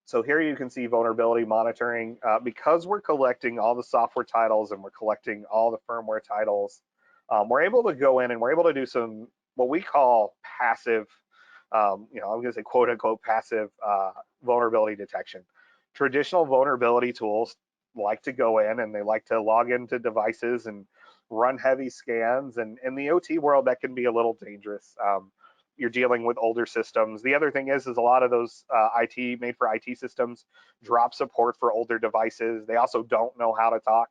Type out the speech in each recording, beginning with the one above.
So here you can see vulnerability monitoring. Because we're collecting all the software titles and we're collecting all the firmware titles, we're able to go in and we're able to do some what we call passive, I'm going to say quote unquote passive vulnerability detection. Traditional vulnerability tools like to go in and they like to log into devices and run heavy scans. And in the OT world, that can be a little dangerous. You're dealing with older systems. The other thing is a lot of those IT made for IT systems drop support for older devices. They also don't know how to talk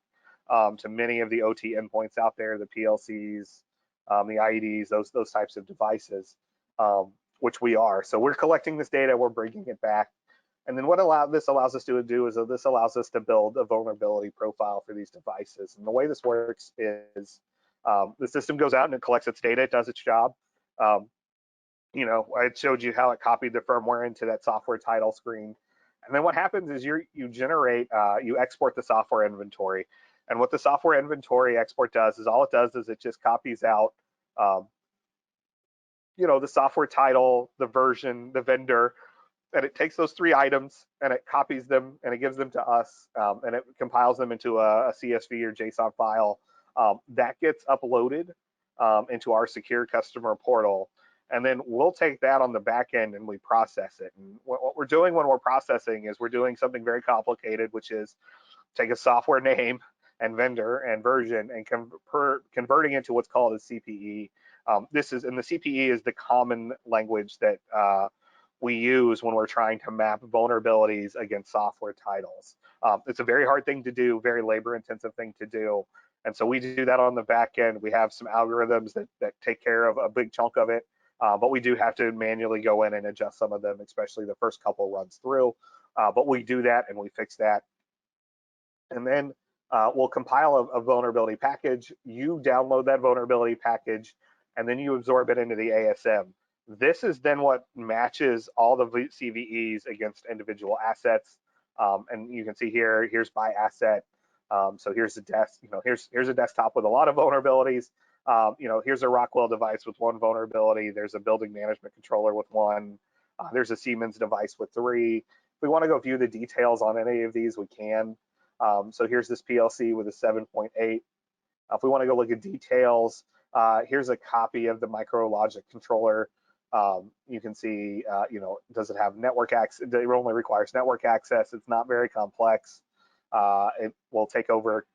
to many of the OT endpoints out there, the PLCs, the IEDs, those types of devices, which we are. So we're collecting this data, we're bringing it back. And then what this allows us to do is this allows us to build a vulnerability profile for these devices. And the way this works is the system goes out and it collects its data, it does its job. I showed you how it copied the firmware into that software title screen. And then what happens is you export the software inventory. And what the software inventory export does is it just copies out, the software title, the version, the vendor, and it takes those three items and it copies them and it gives them to us, and it compiles them into a CSV or JSON file that gets uploaded into our secure customer portal. And then we'll take that on the back end and we process it. And what we're doing when we're processing is we're doing something very complicated, which is take a software name and vendor and version and converting into what's called a CPE. And the CPE is the common language that we use when we're trying to map vulnerabilities against software titles. It's a very hard thing to do, very labor-intensive thing to do. And so we do that on the back end. We have some algorithms that take care of a big chunk of it. But we do have to manually go in and adjust some of them, especially the first couple runs through. But we do that and we fix that. And then we'll compile a vulnerability package. You download that vulnerability package, and then you absorb it into the ASM. This is then what matches all the CVEs against individual assets. And you can see here's by asset. So here's here's a desktop with a lot of vulnerabilities. Here's a Rockwell device with one vulnerability. There's a building management controller with one. There's a Siemens device with 3. If we want to go view the details on any of these, we can. So here's this PLC with a 7.8. If we want to go look at details, here's a copy of the MicroLogic controller. You can see, does it have network access? It only requires network access. It's not very complex. It will take over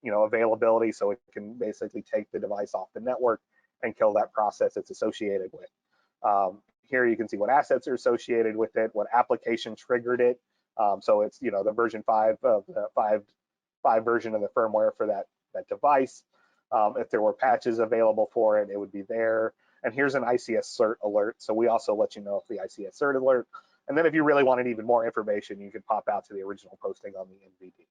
availability, so it can basically take the device off the network and kill that process it's associated with. Here you can see what assets are associated with it, what application triggered it. So it's the version 5 of the 5 version of the firmware for that device. If there were patches available for it, it would be there. And here's an ICS cert alert. So we also let you know if the ICS cert alert. And then if you really wanted even more information, you could pop out to the original posting on the NVD.